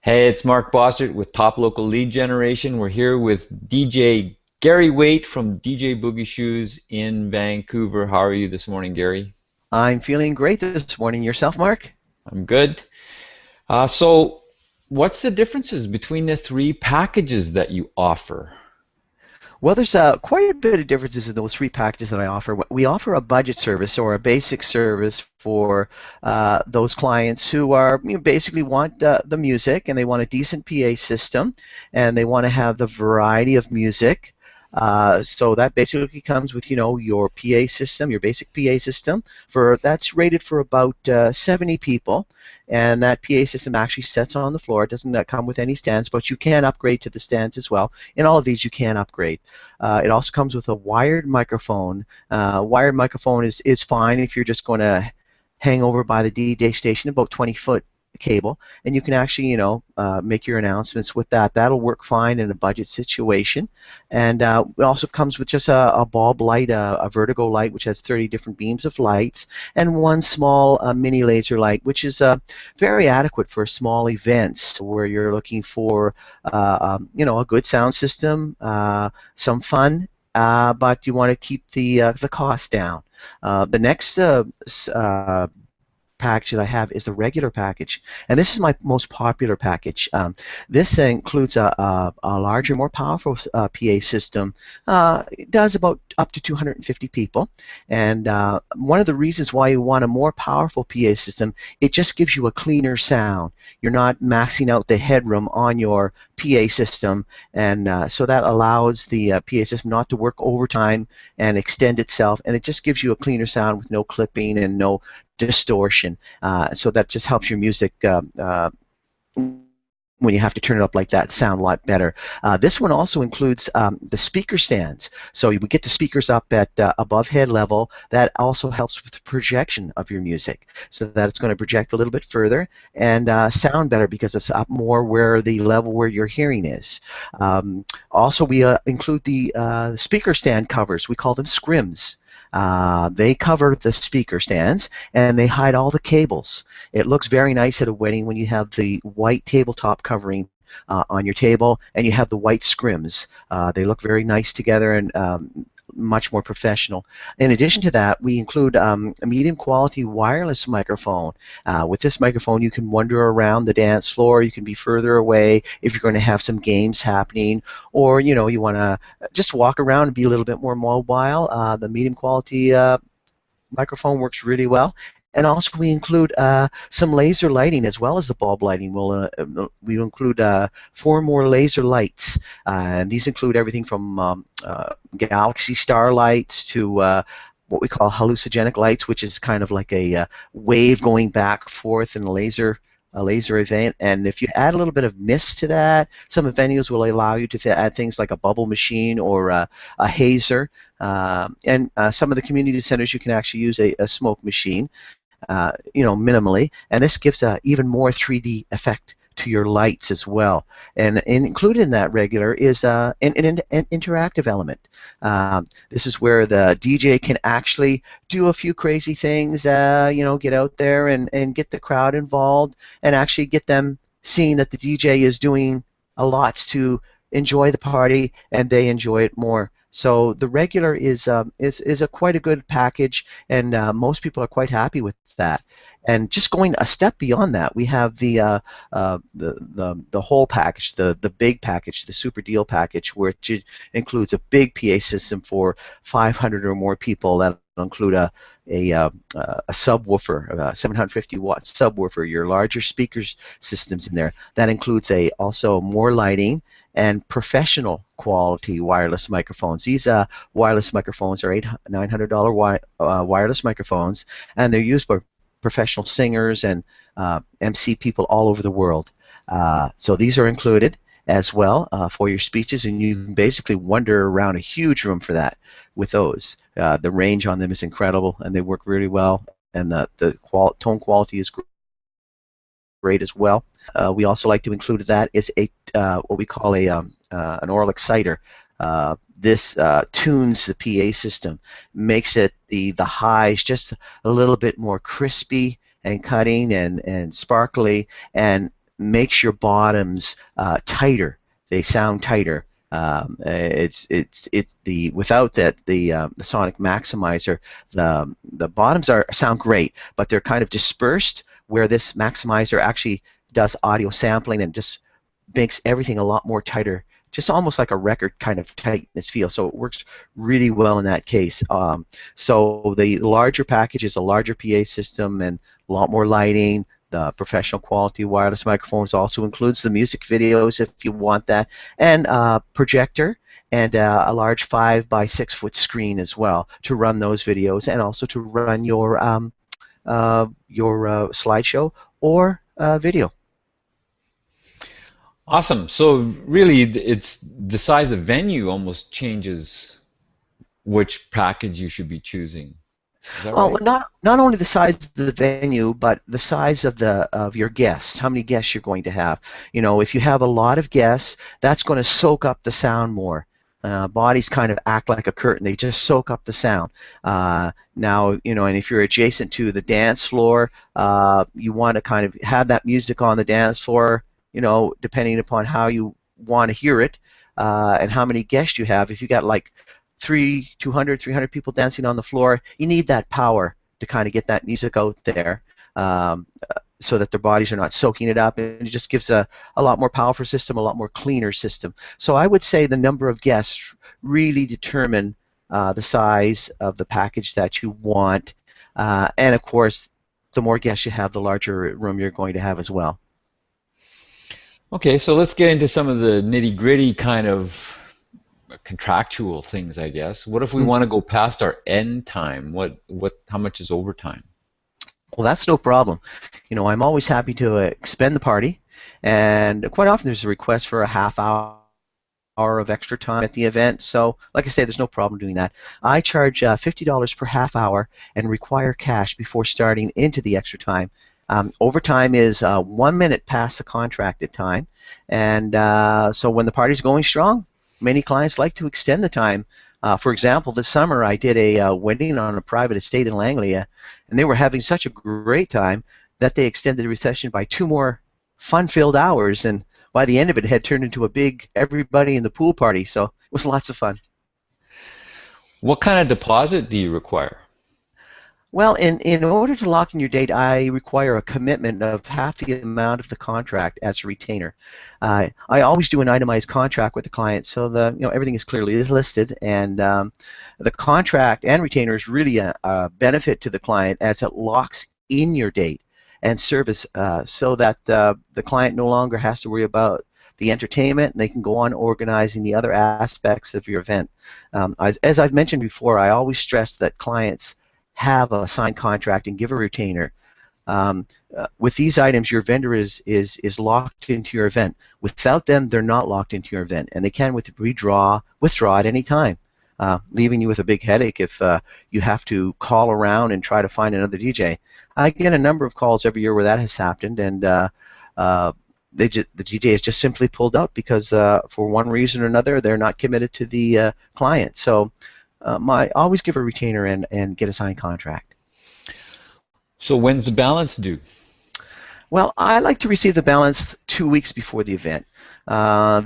Hey, it's Mark Bossert with Top Local Lead Generation. We're here with DJ Gary Waight from DJ Boogie Shoes in Vancouver. How are you this morning, Gary? I'm feeling great this morning. Yourself, Mark? I'm good. So, what's the differences between the three packages that you offer? Well, there's quite a bit of differences in those three packages that I offer. We offer a budget service or a basic service for those clients who are basically want the music and they want a decent PA system and they want to have the variety of music. So that basically comes with your PA system, your basic PA system. That's rated for about 70 people, and that PA system actually sets on the floor. It doesn't come with any stands, but you can upgrade to the stands as well. In all of these, you can upgrade. It also comes with a wired microphone. Wired microphone is fine if you're just going to hang over by the DJ station, about 20-foot cable, and you can actually make your announcements with that. That'll work fine in a budget situation. And it also comes with just a bulb light, a vertigo light, which has 30 different beams of lights, and one small mini laser light, which is very adequate for small events where you're looking for a good sound system, some fun, but you want to keep the cost down. The next package that I have is the regular package, and this is my most popular package. This includes a larger, more powerful PA system. It does about up to 250 people, and one of the reasons why you want a more powerful PA system, it just gives you a cleaner sound. You're not maxing out the headroom on your PA system, and so that allows the PA system not to work overtime and extend itself, and it just gives you a cleaner sound with no clipping and no distortion. So that just helps your music when you have to turn it up like that sound a lot better. This one also includes the speaker stands. So you would get the speakers up at above head level. That also helps with the projection of your music, so that it's going to project a little bit further and sound better because it's up more where the level where your hearing is. Also, we include the speaker stand covers. We call them scrims. They cover the speaker stands and they hide all the cables. It looks very nice at a wedding when you have the white tabletop covering on your table and you have the white scrims. They look very nice together and much more professional. In addition to that, we include a medium quality wireless microphone. With this microphone, you can wander around the dance floor. You can be further away if you're going to have some games happening, or you want to just walk around and be a little bit more mobile. The medium quality microphone works really well. And also we include some laser lighting as well as the bulb lighting. We include 4 more laser lights, and these include everything from galaxy star lights to what we call hallucinogenic lights, which is kind of like a wave going back and forth in a laser event. And if you add a little bit of mist to that, some venues will allow you to add things like a bubble machine or a hazer. And some of the community centers you can actually use a smoke machine, minimally, and this gives a even more 3D effect to your lights as well. And included in that regular is an interactive element. This is where the DJ can actually do a few crazy things, get out there and get the crowd involved and actually get them seeing that the DJ is doing a lot to enjoy the party and they enjoy it more. So the regular is quite a good package, and most people are quite happy with that. And just going a step beyond that, we have the whole package, the big package, the super deal package, which includes a big PA system for 500 or more people. That include a subwoofer, a 750 watt subwoofer, your larger speakers systems in there. That includes also more lighting and professional quality wireless microphones. These wireless microphones are $900 wireless microphones, and they're used by professional singers and MC people all over the world. So these are included as well for your speeches, and you can basically wander around a huge room for that with those. The range on them is incredible, and they work really well, and the tone quality is great as well. We also like to include that is what we call an oral exciter. This tunes the PA system, makes it the highs just a little bit more crispy and cutting and sparkly, and makes your bottoms tighter. They sound tighter. Without that the sonic maximizer, the bottoms sound great, but they're kind of dispersed, where this maximizer actually does audio sampling and just makes everything a lot more tighter, just almost like a record kind of tightness feel. So it works really well in that case. So the larger package is a larger PA system and a lot more lighting. The professional quality wireless microphones also includes the music videos if you want that, and projector, and a large 5 by 6 foot screen as well to run those videos, and also to run your slideshow or video. Awesome. So really, it's the size of venue almost changes which package you should be choosing. Is that Well, right? not only the size of the venue, but the size of your guests. How many guests you're going to have? You know, if you have a lot of guests, that's going to soak up the sound more. Bodies kind of act like a curtain; they just soak up the sound. Now, you know, and if you're adjacent to the dance floor, you want to kind of have that music on the dance floor. You know, depending upon how you want to hear it, and how many guests you have. If you got like 200, 300 people dancing on the floor, you need that power to kind of get that music out there, so that their bodies are not soaking it up, and it just gives a lot more powerful system, a lot more cleaner system. So I would say the number of guests really determine the size of the package that you want, and of course, the more guests you have, the larger room you're going to have as well. Okay, so let's get into some of the nitty-gritty kind of contractual things, I guess. What if we want to go past our end time? How much is overtime? Well, that's no problem. You know, I'm always happy to expend the party, and quite often there's a request for a half hour of extra time at the event. So, like I say, there's no problem doing that. I charge $50 per half hour and require cash before starting into the extra time. Overtime is 1 minute past the contracted time, and so when the party's going strong, many clients like to extend the time. For example, this summer I did a wedding on a private estate in Langley, and they were having such a great time that they extended the reception by 2 more fun-filled hours, and by the end of it, it had turned into a big everybody in the pool party, so it was lots of fun. What kind of deposit do you require? Well, in order to lock in your date, I require a commitment of half the amount of the contract as a retainer. I always do an itemized contract with the client, so everything is clearly listed, and the contract and retainer is really a benefit to the client as it locks in your date and service, so that the client no longer has to worry about the entertainment, and they can go on organizing the other aspects of your event. As I've mentioned before, I always stress that clients have a signed contract and give a retainer. With these items, your vendor is locked into your event. Without them, they're not locked into your event, and they can withdraw at any time, leaving you with a big headache if you have to call around and try to find another DJ. I get a number of calls every year where that has happened, and the DJ is just simply pulled out because for one reason or another, they're not committed to the client. So always give a retainer and get a signed contract. So when's the balance due? Well, I like to receive the balance 2 weeks before the event.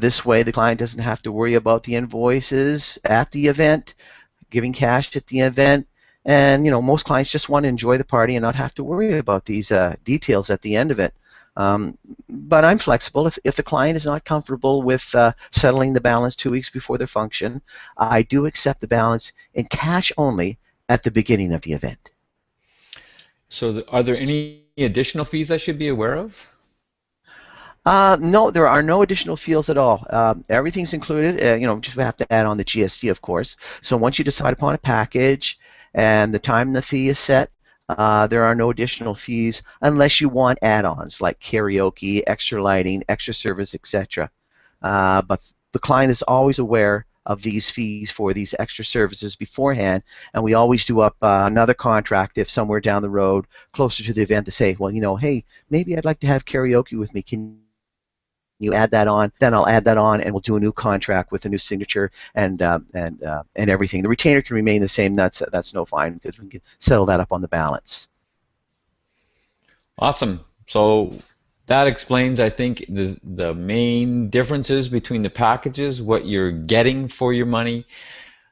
This way the client doesn't have to worry about the invoices at the event, giving cash at the event, and most clients just want to enjoy the party and not have to worry about these details at the end of it. But I'm flexible. If the client is not comfortable with settling the balance 2 weeks before their function, I do accept the balance in cash only at the beginning of the event. So are there any additional fees I should be aware of? No, there are no additional fees at all. Everything's included. Just have to add on the GST, of course. So once you decide upon a package and the time and the fee is set, there are no additional fees unless you want add-ons like karaoke, extra lighting, extra service, etc. But the client is always aware of these fees for these extra services beforehand, and we always do up another contract if somewhere down the road, closer to the event, to say, well, hey, maybe I'd like to have karaoke with me. Can you add that on? Then I'll add that on, and we'll do a new contract with a new signature and everything. The retainer can remain the same. That's no fine because we can settle that up on the balance. Awesome. So That explains, I think, the main differences between the packages, what you're getting for your money.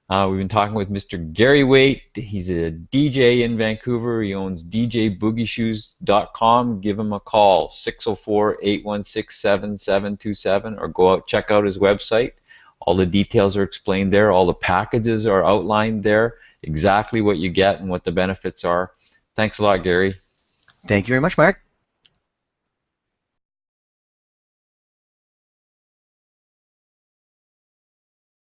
We've been talking with Mr. Gary Waight. He's a DJ in Vancouver. He owns DJBoogieShoes.com. Give him a call, 604-816-7727, or go out, check out his website. All the details are explained there. All the packages are outlined there, exactly what you get and what the benefits are. Thanks a lot, Gary. Thank you very much, Mark.